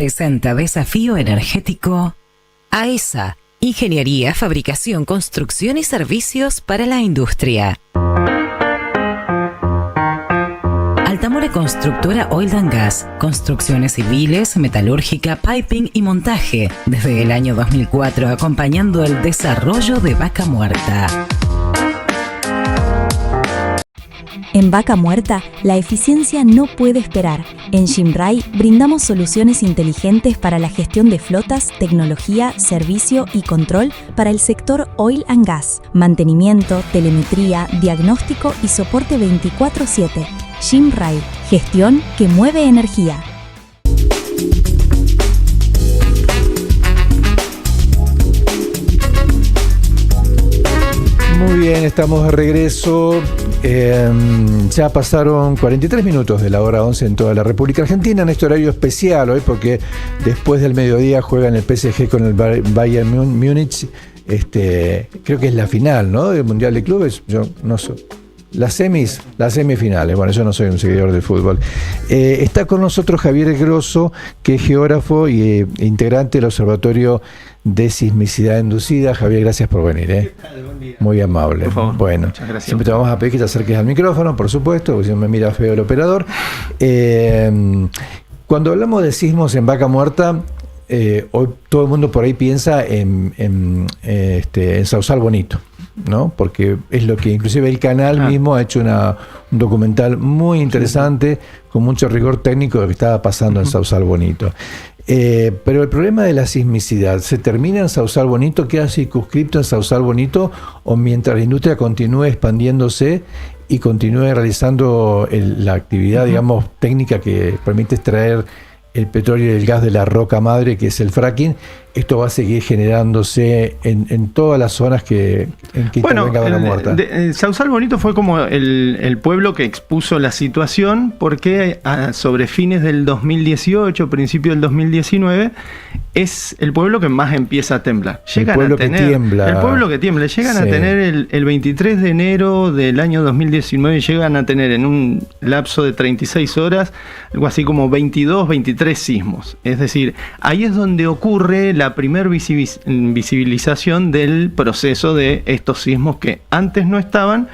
presenta Desafío Energético AESA, Ingeniería, Fabricación, Construcción y Servicios para la Industria. Altamora Constructora Oil and Gas, construcciones civiles, metalúrgica, piping y montaje, desde el año 2004 acompañando el desarrollo de Vaca Muerta. En Vaca Muerta, la eficiencia no puede esperar. En Jimray brindamos soluciones inteligentes para la gestión de flotas, tecnología, servicio y control para el sector oil and gas, mantenimiento, telemetría, diagnóstico y soporte 24/7. Jimray, gestión que mueve energía. Muy bien, estamos de regreso. Ya pasaron 43 minutos de la hora 11 en toda la República Argentina, en este horario especial hoy, porque después del mediodía juegan el PSG con el Bayern Múnich. Creo que es la final, ¿no?, del Mundial de Clubes. Yo no sé. Las semifinales. Bueno, yo no soy un seguidor del fútbol. Está con nosotros Javier Grosso, que es geógrafo e integrante del Observatorio de Sismicidad Inducida. Javier, gracias por venir. ¿Qué tal? Buen día. Muy amable. Por favor. Bueno, muchas gracias. Siempre te vamos a pedir que te acerques al micrófono, por supuesto, porque si no me mira feo el operador. Cuando hablamos de sismos en Vaca Muerta, hoy todo el mundo por ahí piensa en Sausal Bonito, ¿no? Porque es lo que inclusive el canal mismo ha hecho un documental muy interesante, con mucho rigor técnico, de lo que estaba pasando en Sausal Bonito. Pero el problema de la sismicidad, ¿se termina en Sausal Bonito? ¿Queda circunscripto en Sausal Bonito? ¿O mientras la industria continúe expandiéndose y continúe realizando la actividad, digamos, técnica que permite extraer el petróleo y el gas de la roca madre, que es el fracking, esto va a seguir generándose en todas las zonas en que intervenga Vaca Muerta? Sausal Bonito fue como el pueblo que expuso la situación, porque sobre fines del 2018, principio del 2019, es el pueblo que más empieza a temblar. El pueblo que tiembla. Llegan a tener el 23 de enero del año 2019, llegan a tener en un lapso de 36 horas, algo así como 22, 23 sismos. Es decir, ahí es donde ocurre la primer visibilización del proceso de estos sismos que antes no estaban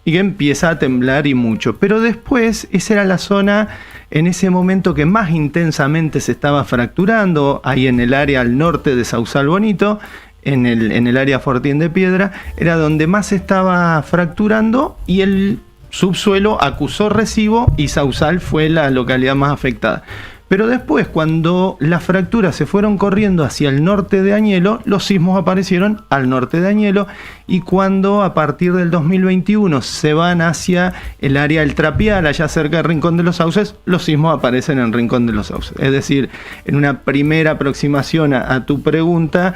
y que empieza a temblar y mucho. Pero después, esa era la zona en ese momento que más intensamente se estaba fracturando, ahí en el área al norte de Sausal Bonito, en el área Fortín de Piedra, era donde más se estaba fracturando y el subsuelo acusó recibo y Sausal fue la localidad más afectada. Pero después, cuando las fracturas se fueron corriendo hacia el norte de Añelo, los sismos aparecieron al norte de Añelo, y cuando a partir del 2021 se van hacia el área del Trapial, allá cerca del Rincón de los Sauces, los sismos aparecen en Rincón de los Sauces. Es decir, en una primera aproximación a tu pregunta,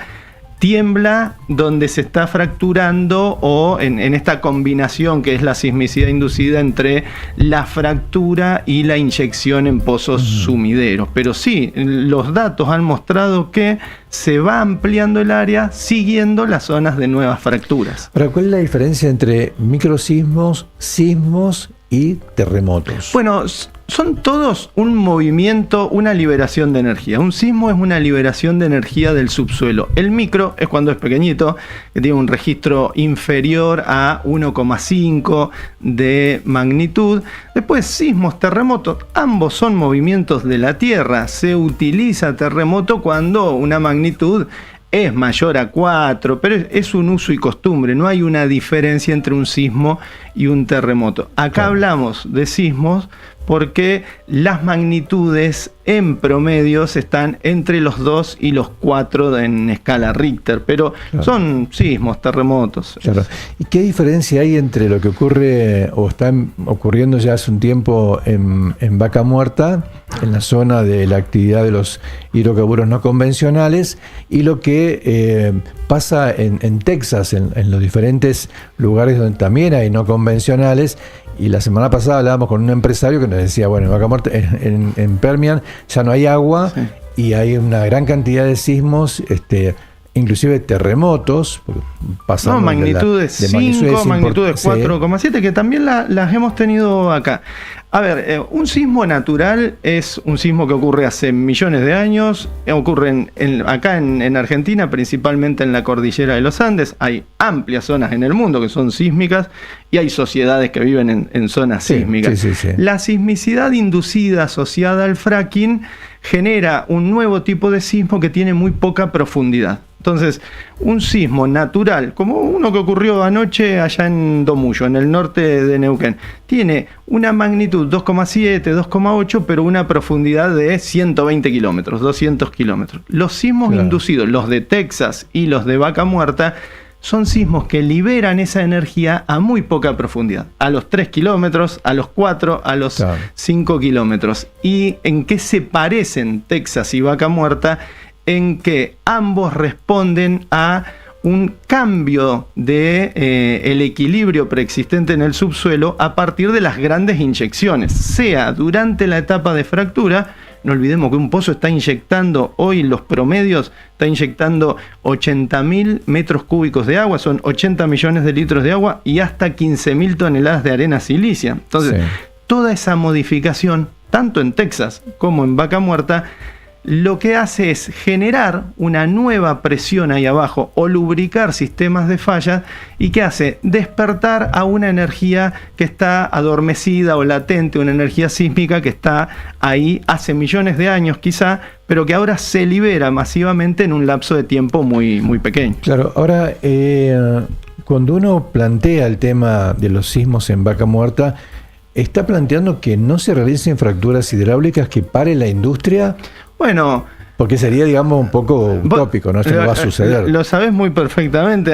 tiembla donde se está fracturando, o en esta combinación que es la sismicidad inducida entre la fractura y la inyección en pozos sumideros. Pero sí, los datos han mostrado que se va ampliando el área siguiendo las zonas de nuevas fracturas. Ahora, ¿cuál es la diferencia entre microsismos, sismos y terremotos? Bueno, son todos un movimiento, una liberación de energía. Un sismo es una liberación de energía del subsuelo. El micro es cuando es pequeñito, que tiene un registro inferior a 1,5 de magnitud. Después, sismos, terremotos, ambos son movimientos de la Tierra. Se utiliza terremoto cuando una magnitud es mayor a 4, pero es un uso y costumbre, no hay una diferencia entre un sismo y un terremoto. Acá hablamos de sismos porque las magnitudes en promedios están entre los 2 y los 4 en escala Richter, pero son sismos, terremotos. Claro. ¿Y qué diferencia hay entre lo que ocurre o está ocurriendo ya hace un tiempo en Vaca Muerta, en la zona de la actividad de los hidrocarburos no convencionales, y lo que pasa en Texas, en los diferentes lugares donde también hay no convencionales? Y la semana pasada hablábamos con un empresario que nos decía, bueno, en Vaca Muerta, en Permian ya no hay agua, y hay una gran cantidad de sismos inclusive terremotos, pasando magnitudes 5, magnitudes 4,7, que también las hemos tenido acá. A ver, un sismo natural es un sismo que ocurre hace millones de años, ocurre acá en Argentina, principalmente en la cordillera de los Andes. Hay amplias zonas en el mundo que son sísmicas y hay sociedades que viven en zonas sísmicas. Sí. La sismicidad inducida asociada al fracking genera un nuevo tipo de sismo que tiene muy poca profundidad. Entonces, un sismo natural, como uno que ocurrió anoche allá en Domullo, en el norte de Neuquén, tiene una magnitud 2,7, 2,8, pero una profundidad de 120 kilómetros, 200 kilómetros. Los sismos inducidos, los de Texas y los de Vaca Muerta, son sismos que liberan esa energía a muy poca profundidad, a los 3 kilómetros, a los 4, a los 5 kilómetros. ¿Y en qué se parecen Texas y Vaca Muerta? En que ambos responden a un cambio de el equilibrio preexistente en el subsuelo a partir de las grandes inyecciones, sea durante la etapa de fractura. No olvidemos que un pozo está inyectando, hoy los promedios, está inyectando 80.000 metros cúbicos de agua, son 80 millones de litros de agua y hasta 15.000 toneladas de arena silicia. Entonces, toda esa modificación, tanto en Texas como en Vaca Muerta, lo que hace es generar una nueva presión ahí abajo o lubricar sistemas de fallas, y que hace despertar a una energía que está adormecida o latente, una energía sísmica que está ahí hace millones de años quizá, pero que ahora se libera masivamente en un lapso de tiempo muy, muy pequeño. Claro, ahora cuando uno plantea el tema de los sismos en Vaca Muerta, ¿está planteando que no se realicen fracturas hidráulicas, que pare la industria? Bueno, porque sería, digamos, un poco utópico, ¿no? Esto no va a suceder. Lo sabés muy perfectamente.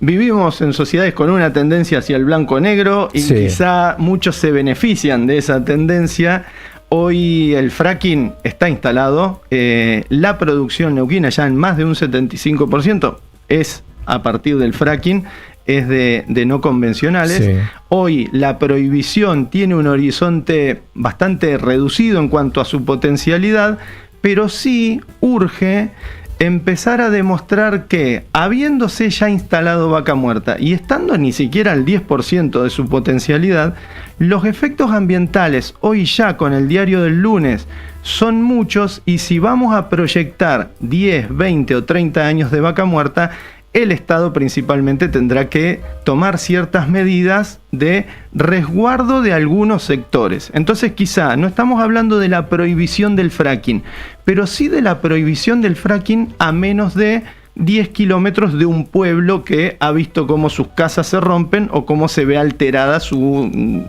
Vivimos en sociedades con una tendencia hacia el blanco-negro y quizá muchos se benefician de esa tendencia. Hoy el fracking está instalado. La producción neuquina ya en más de un 75% es a partir del fracking. Es de no convencionales. Hoy la prohibición tiene un horizonte bastante reducido en cuanto a su potencialidad, pero sí urge empezar a demostrar que, habiéndose ya instalado Vaca Muerta y estando ni siquiera al 10% de su potencialidad, los efectos ambientales hoy ya con el diario del lunes son muchos, y si vamos a proyectar 10, 20 o 30 años de Vaca Muerta, el Estado principalmente tendrá que tomar ciertas medidas de resguardo de algunos sectores. Entonces quizá no estamos hablando de la prohibición del fracking, pero sí de la prohibición del fracking a menos de 10 kilómetros de un pueblo que ha visto cómo sus casas se rompen o cómo se ve alterada su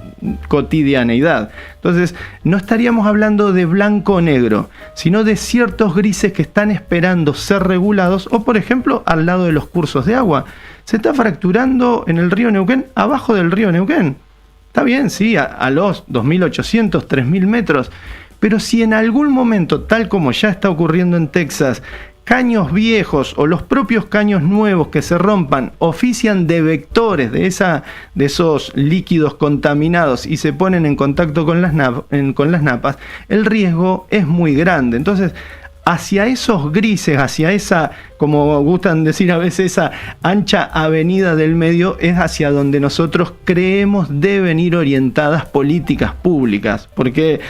cotidianeidad. Entonces, no estaríamos hablando de blanco o negro, sino de ciertos grises que están esperando ser regulados, o por ejemplo, al lado de los cursos de agua. Se está fracturando en el río Neuquén, abajo del río Neuquén. Está bien, sí, a los 2.800, 3.000 metros, pero si en algún momento, tal como ya está ocurriendo en Texas, caños viejos o los propios caños nuevos que se rompan ofician de vectores de esos líquidos contaminados y se ponen en contacto con las napas, el riesgo es muy grande. Entonces, hacia esos grises, hacia esa, como gustan decir a veces, esa ancha avenida del medio, es hacia donde nosotros creemos deben ir orientadas políticas públicas, porque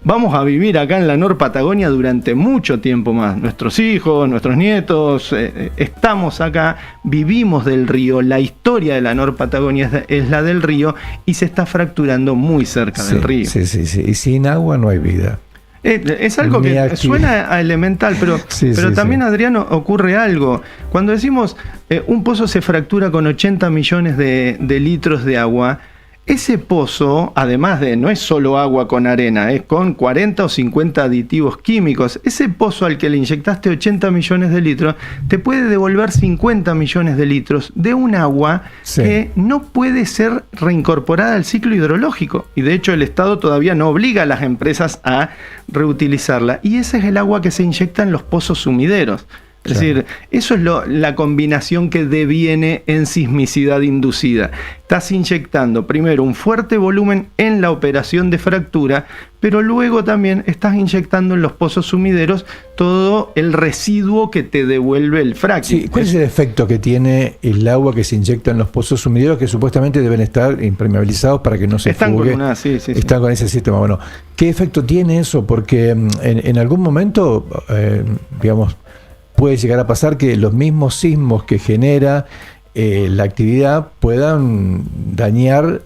vamos a vivir acá en la Nor-Patagonia durante mucho tiempo más. Nuestros hijos, nuestros nietos, estamos acá, vivimos del río. La historia de la Nor-Patagonia es la del río y se está fracturando muy cerca del río. Sí. Y sin agua no hay vida. Es algo que suena a elemental, pero también, Adriano, ocurre algo. Cuando decimos un pozo se fractura con 80 millones de litros de agua, ese pozo, además de, no es solo agua con arena, es con 40 o 50 aditivos químicos. Ese pozo al que le inyectaste 80 millones de litros, te puede devolver 50 millones de litros de un agua que no puede ser reincorporada al ciclo hidrológico. Y de hecho el Estado todavía no obliga a las empresas a reutilizarla. Y ese es el agua que se inyecta en los pozos sumideros. Es decir, eso es la combinación que deviene en sismicidad inducida. Estás inyectando primero un fuerte volumen en la operación de fractura, pero luego también estás inyectando en los pozos sumideros todo el residuo que te devuelve el fracking. Sí, ¿cuál es el efecto que tiene el agua que se inyecta en los pozos sumideros, que supuestamente deben estar impermeabilizados para que no se fugue? Están con ese sistema. Bueno, ¿qué efecto tiene eso? Porque en algún momento, digamos, puede llegar a pasar que los mismos sismos que genera la actividad puedan dañar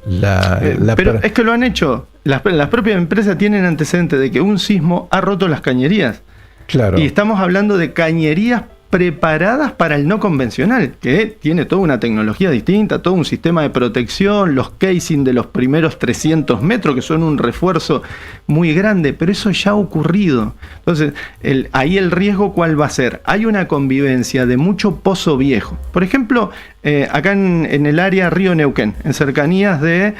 pero es que lo han hecho. Las propias empresas tienen antecedentes de que un sismo ha roto las cañerías. Claro. Y estamos hablando de cañerías preparadas para el no convencional, que tiene toda una tecnología distinta, todo un sistema de protección, los casing de los primeros 300 metros, que son un refuerzo muy grande, pero eso ya ha ocurrido. Entonces, ahí el riesgo, ¿cuál va a ser? Hay una convivencia de mucho pozo viejo. Por ejemplo, acá en el área Río Neuquén, en cercanías del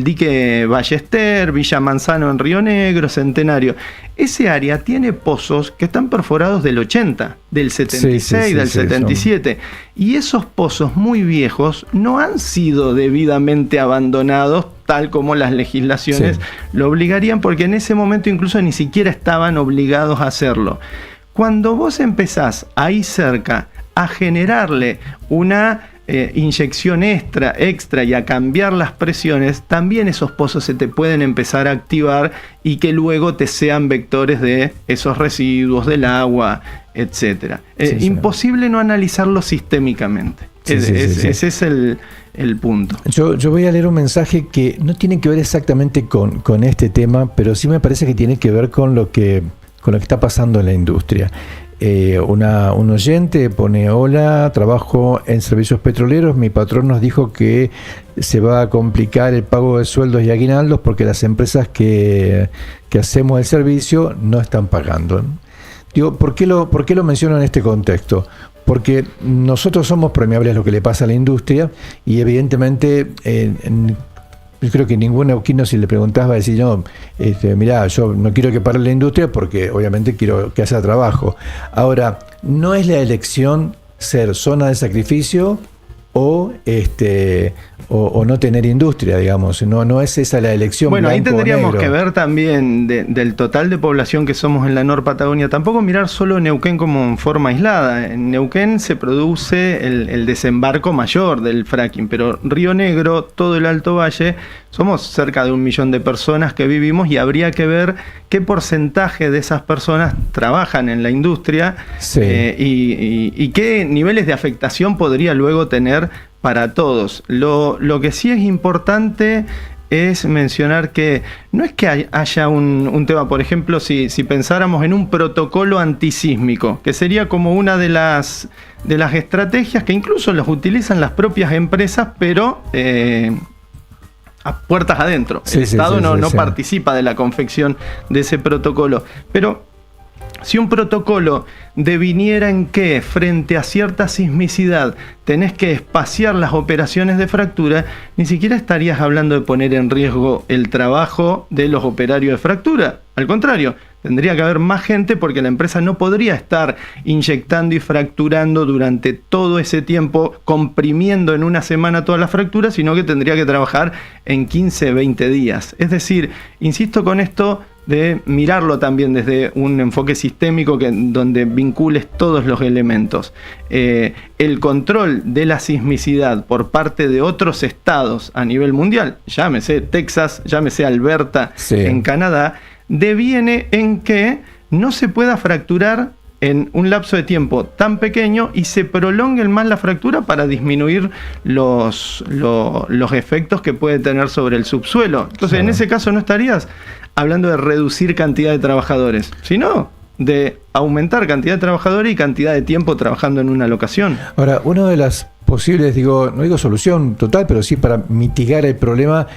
dique Ballester, Villa Manzano en Río Negro, Centenario. Ese área tiene pozos que están perforados del 80, del 76, del 77. Y esos pozos muy viejos no han sido debidamente abandonados tal como las legislaciones lo obligarían, porque en ese momento incluso ni siquiera estaban obligados a hacerlo. Cuando vos empezás ahí cerca a generarle una inyección extra y a cambiar las presiones, también esos pozos se te pueden empezar a activar y que luego te sean vectores de esos residuos del agua, etc. Imposible no analizarlo sistémicamente. Ese es el punto. Yo voy a leer un mensaje que no tiene que ver exactamente con este tema, pero sí me parece que tiene que ver con lo que está pasando en la industria. Un oyente pone: hola, trabajo en servicios petroleros, mi patrón nos dijo que se va a complicar el pago de sueldos y aguinaldos porque las empresas que hacemos el servicio no están pagando. Digo, ¿por qué lo menciono en este contexto? Porque nosotros somos permeables a lo que le pasa a la industria y evidentemente yo creo que ningún neuquino, si le preguntás, va a decir: no, mirá, yo no quiero que pare la industria porque obviamente quiero que haya trabajo. Ahora, no es la elección ser zona de sacrificio o no tener industria, digamos. No es esa la elección. Bueno, ahí tendríamos que ver también del total de población que somos en la Nor Patagonia, tampoco mirar solo Neuquén como en forma aislada. En Neuquén se produce el desembarco mayor del fracking, pero Río Negro, todo el Alto Valle, somos cerca de 1 millón de personas que vivimos y habría que ver qué porcentaje de esas personas trabajan en la industria y qué niveles de afectación podría luego tener para todos. Lo que sí es importante es mencionar que no es que haya un tema, por ejemplo, si pensáramos en un protocolo antisísmico, que sería como una de las estrategias que incluso los utilizan las propias empresas, pero a puertas adentro. El Estado no participa de la confección de ese protocolo. Pero si un protocolo deviniera en que frente a cierta sismicidad tenés que espaciar las operaciones de fractura, ni siquiera estarías hablando de poner en riesgo el trabajo de los operarios de fractura. Al contrario, tendría que haber más gente porque la empresa no podría estar inyectando y fracturando durante todo ese tiempo, comprimiendo en una semana todas las fracturas, sino que tendría que trabajar en 15, 20 días. Es decir, insisto con esto de mirarlo también desde un enfoque sistémico donde vincules todos los elementos. El control de la sismicidad por parte de otros estados a nivel mundial, llámese Texas, llámese Alberta en Canadá, deviene en que no se pueda fracturar en un lapso de tiempo tan pequeño y se prolongue más la fractura para disminuir los efectos que puede tener sobre el subsuelo. Entonces, en ese caso no estarías hablando de reducir cantidad de trabajadores, sino de aumentar cantidad de trabajadores y cantidad de tiempo trabajando en una locación. Ahora, una de las posibles, no digo solución total, pero sí para mitigar el problema,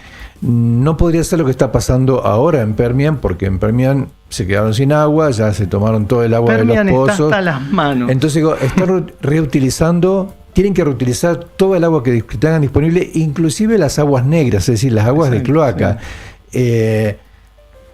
no podría ser lo que está pasando ahora en Permian, porque en Permian se quedaron sin agua, ya se tomaron todo el agua Permian de los pozos. Está hasta las manos. Entonces están reutilizando, tienen que reutilizar todo el agua que tengan disponible, inclusive las aguas negras, es decir, las aguas de cloaca.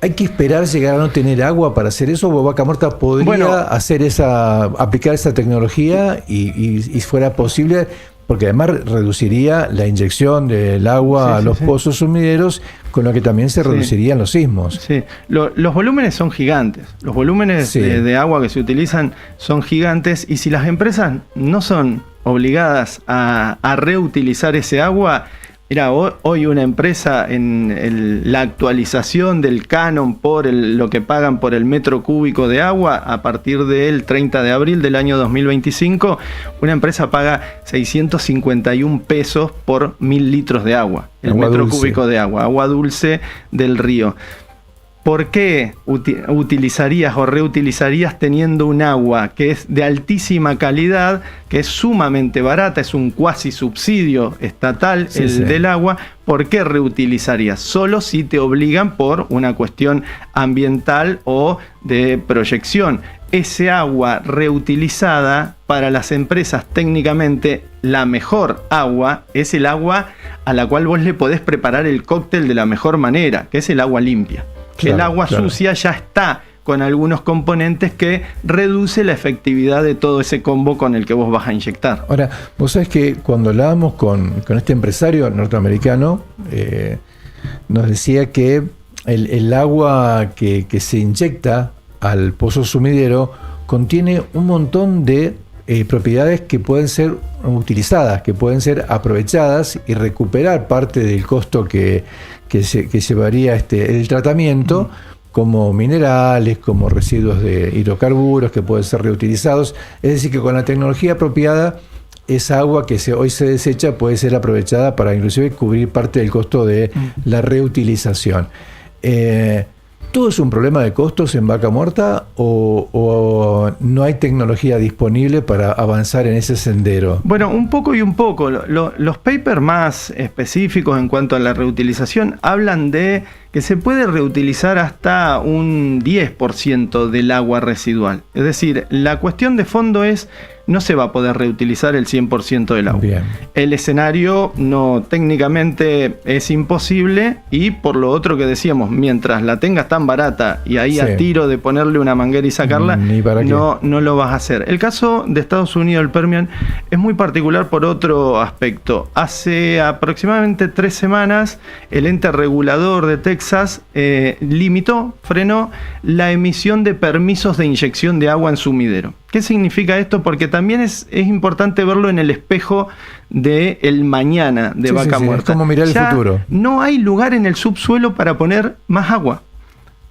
¿Hay que esperar llegar a no tener agua para hacer eso? ¿O Vaca Muerta podría aplicar esa tecnología y fuera posible? Porque además reduciría la inyección del agua a los pozos sumideros, con lo que también se reducirían los sismos. Sí, los volúmenes son gigantes. Los volúmenes de agua que se utilizan son gigantes, y si las empresas no son obligadas a reutilizar ese agua. Mira, hoy una empresa en la actualización del canon por lo que pagan por el metro cúbico de agua, a partir del 30 de abril del año 2025, una empresa paga 651 pesos por 1.000 litros de agua. El metro cúbico de agua dulce del río. ¿Por qué utilizarías o reutilizarías teniendo un agua que es de altísima calidad, que es sumamente barata, es un cuasi subsidio estatal del agua? ¿Por qué reutilizarías? Solo si te obligan por una cuestión ambiental o de proyección. Ese agua reutilizada, para las empresas técnicamente la mejor agua es el agua a la cual vos le podés preparar el cóctel de la mejor manera, que es el agua limpia. Claro, el agua sucia ya está con algunos componentes que reduce la efectividad de todo ese combo con el que vos vas a inyectar. Ahora, vos sabés que cuando hablábamos con este empresario norteamericano, nos decía que el agua que se inyecta al pozo sumidero contiene un montón de propiedades que pueden ser utilizadas, que pueden ser aprovechadas y recuperar parte del costo que llevaría el tratamiento, como minerales, como residuos de hidrocarburos que pueden ser reutilizados. Es decir, que con la tecnología apropiada, esa agua que hoy se desecha puede ser aprovechada para inclusive cubrir parte del costo de la reutilización. ¿Todo es un problema de costos en Vaca Muerta o no hay tecnología disponible para avanzar en ese sendero? Bueno, un poco y un poco. Los papers más específicos en cuanto a la reutilización hablan de que se puede reutilizar hasta un 10% del agua residual. Es decir, la cuestión de fondo es, no se va a poder reutilizar el 100% del agua. Bien. El escenario técnicamente es imposible, y por lo otro que decíamos, mientras la tengas tan barata y ahí a tiro de ponerle una manguera y sacarla, no lo vas a hacer. El caso de Estados Unidos, el Permian, es muy particular por otro aspecto. Hace aproximadamente 3 semanas, el ente regulador de Texas frenó la emisión de permisos de inyección de agua en sumidero. ¿Qué significa esto? Porque también es importante verlo en el espejo del mañana de Vaca Muerta. Es como mirar el futuro. No hay lugar en el subsuelo para poner más agua.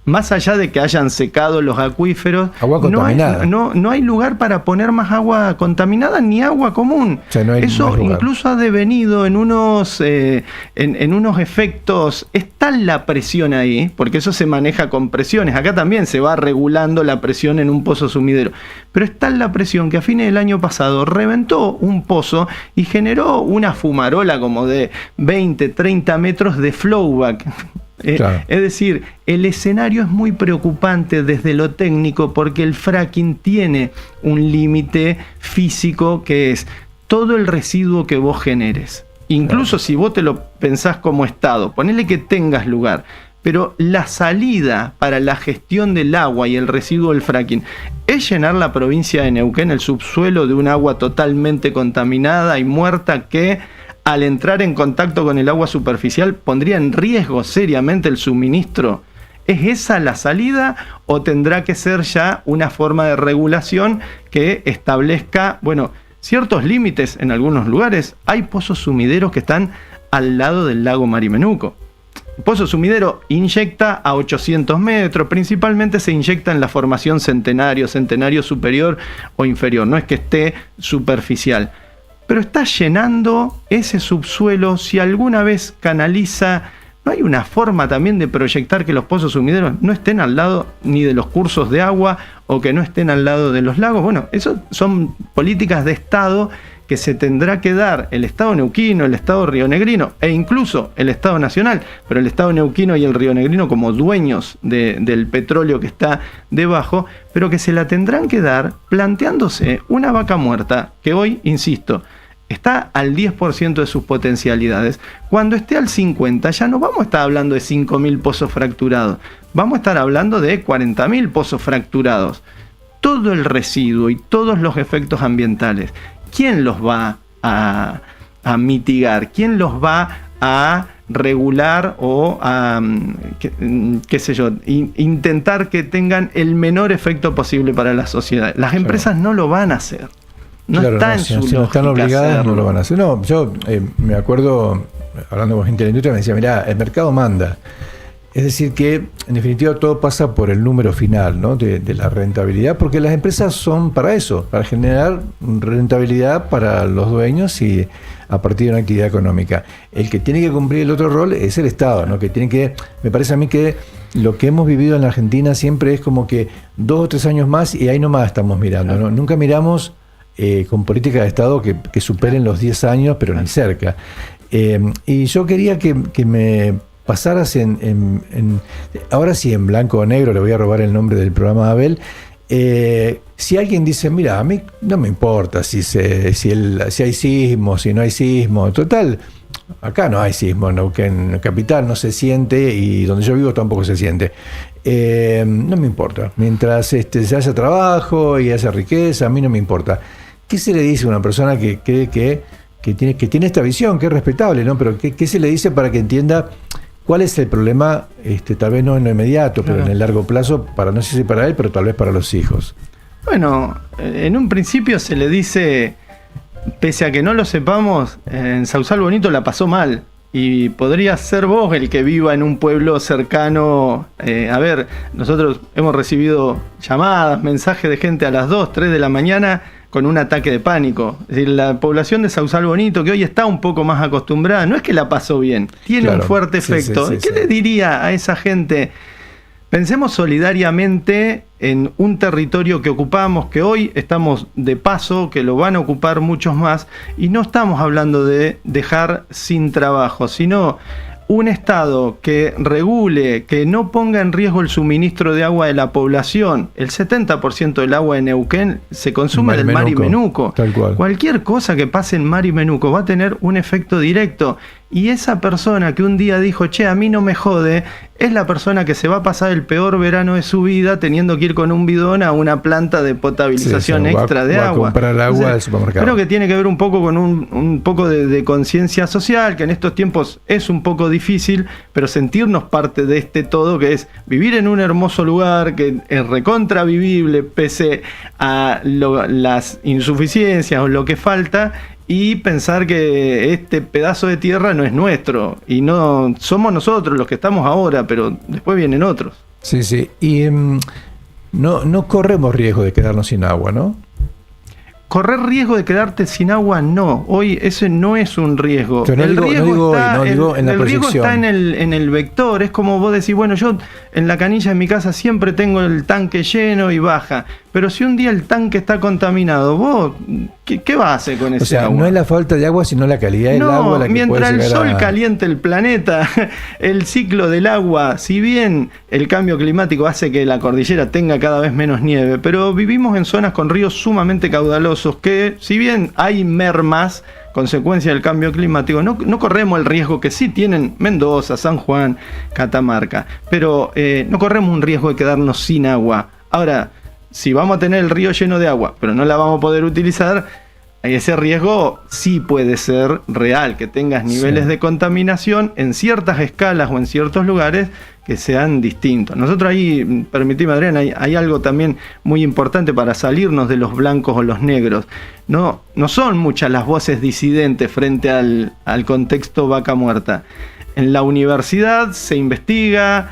Más allá de que hayan secado los acuíferos, agua contaminada. No hay lugar para poner más agua contaminada ni agua común. O sea, no hay eso incluso ha devenido en unos efectos. Es tal la presión ahí, porque eso se maneja con presiones. Acá también se va regulando la presión en un pozo sumidero. Pero es tal la presión que a fines del año pasado reventó un pozo y generó una fumarola como de 20, 30 metros de flowback. Claro. Es decir, el escenario es muy preocupante desde lo técnico, porque el fracking tiene un límite físico, que es todo el residuo que vos generes. Incluso si vos te lo pensás como Estado, ponele que tengas lugar, pero la salida para la gestión del agua y el residuo del fracking es llenar la provincia de Neuquén, el subsuelo, de un agua totalmente contaminada y muerta, que al entrar en contacto con el agua superficial pondría en riesgo seriamente el suministro. ¿Es esa la salida o tendrá que ser ya una forma de regulación que establezca, ciertos límites en algunos lugares? Hay pozos sumideros que están al lado del lago Marimenuco. El pozo sumidero inyecta a 800 metros, principalmente se inyecta en la formación Centenario superior o inferior, no es que esté superficial. Pero está llenando ese subsuelo. Si alguna vez canaliza, ¿no hay una forma también de proyectar que los pozos sumideros no estén al lado ni de los cursos de agua o que no estén al lado de los lagos? Bueno, eso son políticas de Estado que se tendrá que dar el Estado neuquino, el Estado rionegrino e incluso el Estado nacional, pero el Estado neuquino y el rionegrino como dueños del petróleo que está debajo, pero que se la tendrán que dar planteándose una Vaca Muerta que hoy, insisto, está al 10% de sus potencialidades. Cuando esté al 50% ya no vamos a estar hablando de 5.000 pozos fracturados, vamos a estar hablando de 40.000 pozos fracturados. Todo el residuo y todos los efectos ambientales, ¿quién los va a mitigar? ¿Quién los va a regular o a, qué sé yo, intentar que tengan el menor efecto posible para la sociedad? Las empresas no lo van a hacer. No está en su lógica. Si no están obligadas, hacerlo. No lo van a hacer. No, yo me acuerdo, hablando con gente de la industria, me decía, mirá, el mercado manda. Es decir que, en definitiva, todo pasa por el número final, ¿no? de la rentabilidad, porque las empresas son para eso, para generar rentabilidad para los dueños y a partir de una actividad económica. El que tiene que cumplir el otro rol es el Estado, ¿no? Que tiene que, me parece a mí que lo que hemos vivido en la Argentina siempre es como que 2 o 3 años más y ahí nomás estamos mirando, ¿no? Nunca miramos con políticas de Estado que superen los 10 años, pero ni cerca. Y yo quería que me pasaras ahora sí en blanco o negro, le voy a robar el nombre del programa de Abel. Si alguien dice, mira, a mí no me importa si hay sismo, si no hay sismo, total, acá no hay sismo, en Capital no se siente y donde yo vivo tampoco se siente. No me importa, mientras se haya trabajo y haya riqueza, a mí no me importa. ¿Qué se le dice a una persona que cree que tiene esta visión, que es respetable, ¿no? Pero ¿qué se le dice para que entienda cuál es el problema, tal vez no en lo inmediato, claro, pero en el largo plazo, no sé si para él, pero tal vez para los hijos? Bueno, en un principio se le dice, pese a que no lo sepamos, en Sausal Bonito la pasó mal. Y podría ser vos el que viva en un pueblo cercano. A ver, nosotros hemos recibido llamadas, mensajes de gente a las 2, 3 de la mañana con un ataque de pánico. Es decir, la población de Sausal Bonito, que hoy está un poco más acostumbrada, no es que la pasó bien, tiene un fuerte efecto. ¿Qué le diría a esa gente? Pensemos solidariamente en un territorio que ocupamos, que hoy estamos de paso, que lo van a ocupar muchos más, y no estamos hablando de dejar sin trabajo, sino un Estado que regule, que no ponga en riesgo el suministro de agua de la población. El 70% del agua de Neuquén se consume del mar y Menuco. Tal cual. Cualquier cosa que pase en mar y Menuco va a tener un efecto directo. Y esa persona que un día dijo, che, a mí no me jode, es la persona que se va a pasar el peor verano de su vida teniendo que ir con un bidón a una planta de potabilización extra de agua. Va a comprar agua del supermercado. Creo que tiene que ver un poco con un poco de conciencia social, que en estos tiempos es un poco difícil, pero sentirnos parte de este todo, que es vivir en un hermoso lugar, que es recontra vivible pese a las insuficiencias o lo que falta, y pensar que este pedazo de tierra no es nuestro y no somos nosotros los que estamos ahora, pero después vienen otros. Sí, sí. Y no corremos riesgo de quedarnos sin agua, ¿no? Correr riesgo de quedarte sin agua, no. Hoy ese no es un riesgo. Pero el riesgo está en el vector. Es como vos decís, bueno, yo en la canilla de mi casa siempre tengo el tanque lleno y baja. Pero si un día el tanque está contaminado, vos, ¿qué vas a hacer con ese agua? No es la falta de agua, sino la calidad del agua. La que mientras el sol caliente caliente el planeta, el ciclo del agua, si bien el cambio climático hace que la cordillera tenga cada vez menos nieve, pero vivimos en zonas con ríos sumamente caudalosos que, si bien hay mermas, consecuencia del cambio climático, no corremos el riesgo que sí tienen Mendoza, San Juan, Catamarca, pero no corremos un riesgo de quedarnos sin agua. Ahora, si vamos a tener el río lleno de agua, pero no la vamos a poder utilizar, ese riesgo sí puede ser real, que tengas niveles de contaminación en ciertas escalas o en ciertos lugares que sean distintos. Nosotros ahí, permitime Adrián, hay algo también muy importante para salirnos de los blancos o los negros. No son muchas las voces disidentes frente al contexto vaca muerta. En la universidad se investiga,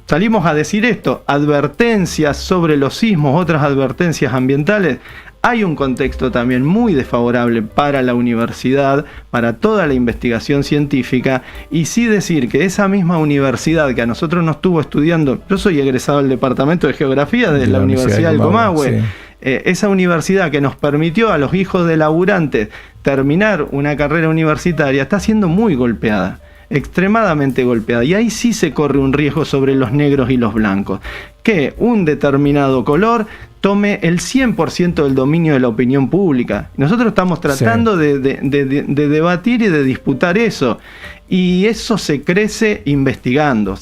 salimos a decir esto, advertencias sobre los sismos, otras advertencias ambientales. Hay un contexto también muy desfavorable para la universidad, para toda la investigación científica, y sí decir que esa misma universidad que a nosotros nos estuvo estudiando, yo soy egresado del Departamento de Geografía de la Universidad del Comahue, sí. Esa universidad que nos permitió a los hijos de laburantes terminar una carrera universitaria está siendo muy golpeada, extremadamente golpeada, y ahí sí se corre un riesgo sobre los negros y los blancos, que un determinado color tome el 100% del dominio de la opinión pública. Nosotros estamos tratando de debatir y de disputar eso. Y eso se crece investigando,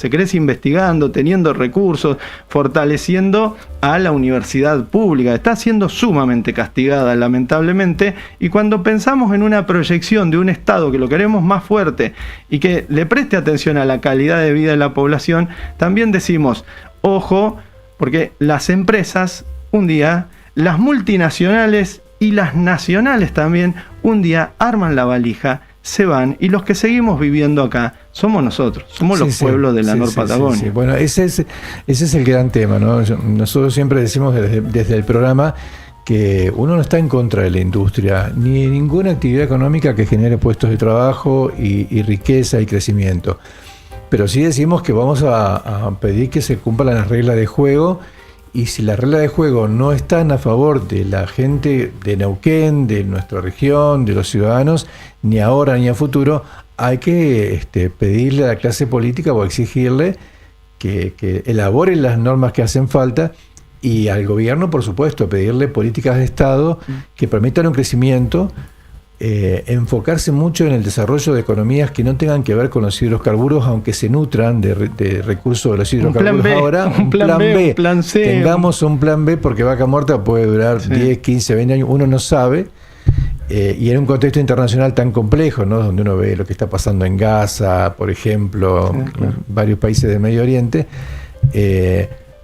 teniendo recursos, fortaleciendo a la universidad pública. Está siendo sumamente castigada, lamentablemente, y cuando pensamos en una proyección de un Estado que lo queremos más fuerte y que le preste atención a la calidad de vida de la población, también decimos, ojo, porque las empresas, un día, las multinacionales y las nacionales también, un día arman la valija, se van, y los que seguimos viviendo acá somos nosotros, somos los pueblos de la Nor-Patagonia. Sí. Bueno, ese es el gran tema, ¿no? Nosotros siempre decimos desde el programa que uno no está en contra de la industria, ni de ninguna actividad económica que genere puestos de trabajo y riqueza y crecimiento. Pero sí decimos que vamos a pedir que se cumplan las reglas de juego, y si las reglas de juego no están a favor de la gente de Neuquén, de nuestra región, de los ciudadanos, ni ahora ni a futuro, hay que pedirle a la clase política o exigirle que elaboren las normas que hacen falta, y al gobierno, por supuesto, pedirle políticas de Estado que permitan un crecimiento, enfocarse mucho en el desarrollo de economías que no tengan que ver con los hidrocarburos, aunque se nutran de recursos de los hidrocarburos. Ahora, un plan B, un plan C. Tengamos un plan B, porque Vaca Muerta puede durar 10, 15, 20 años, uno no sabe, y en un contexto internacional tan complejo, ¿no? Donde uno ve lo que está pasando en Gaza, por ejemplo, en varios países del Medio Oriente,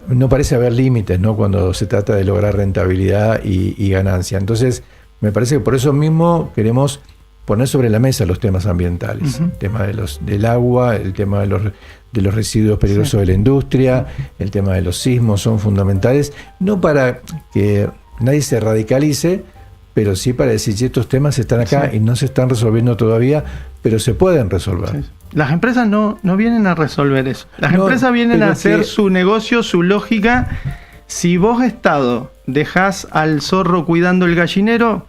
no parece haber límites, ¿no? Cuando se trata de lograr rentabilidad y ganancia. Entonces, me parece que por eso mismo queremos poner sobre la mesa los temas ambientales, el tema del agua, el tema de los residuos peligrosos de la industria, el tema de los sismos son fundamentales, no para que nadie se radicalice, pero sí para decir que estos temas están acá y no se están resolviendo todavía, pero se pueden resolver. Las empresas no vienen a resolver eso. Las empresas vienen a hacer su negocio, su lógica. Si vos, Estado, dejás al zorro cuidando el gallinero,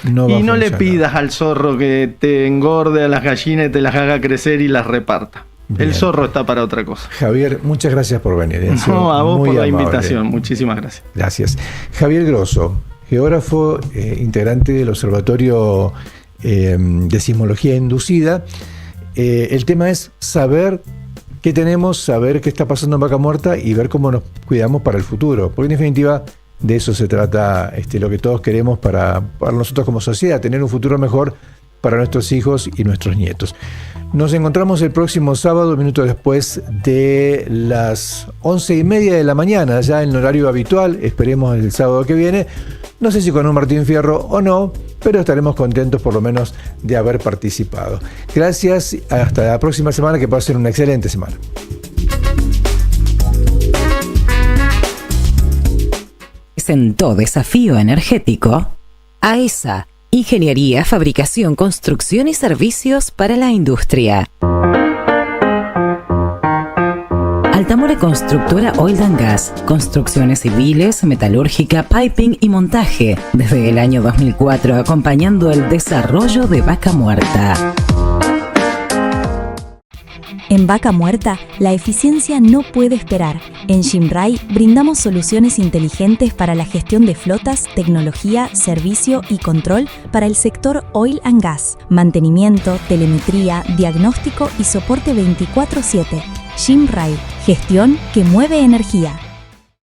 no le pidas al zorro que te engorde a las gallinas y te las haga crecer y las reparta. Bien. El zorro está para otra cosa. Javier, muchas gracias por venir. No, a vos por la invitación. Muchísimas gracias. Gracias. Javier Grosso, geógrafo, integrante del Observatorio de Sismología Inducida. El tema es saber qué tenemos, saber qué está pasando en Vaca Muerta y ver cómo nos cuidamos para el futuro. Porque en definitiva de eso se trata lo que todos queremos para nosotros como sociedad, tener un futuro mejor para nuestros hijos y nuestros nietos. Nos encontramos el próximo sábado, minutos después de las 11:30 de la mañana, ya en el horario habitual. Esperemos el sábado que viene. No sé si con un Martín Fierro o no, pero estaremos contentos por lo menos de haber participado. Gracias, hasta la próxima semana, que pasen una excelente semana. Presentó Desafío Energético AESA, Ingeniería, Fabricación, Construcción y Servicios para la Industria. Altamore Constructora Oil and Gas, construcciones civiles, metalúrgica, piping y montaje, desde el año 2004 acompañando el desarrollo de Vaca Muerta. En Vaca Muerta, la eficiencia no puede esperar. En Shinrai brindamos soluciones inteligentes para la gestión de flotas, tecnología, servicio y control para el sector oil and gas, mantenimiento, telemetría, diagnóstico y soporte 24/7. Shinrai, gestión que mueve energía.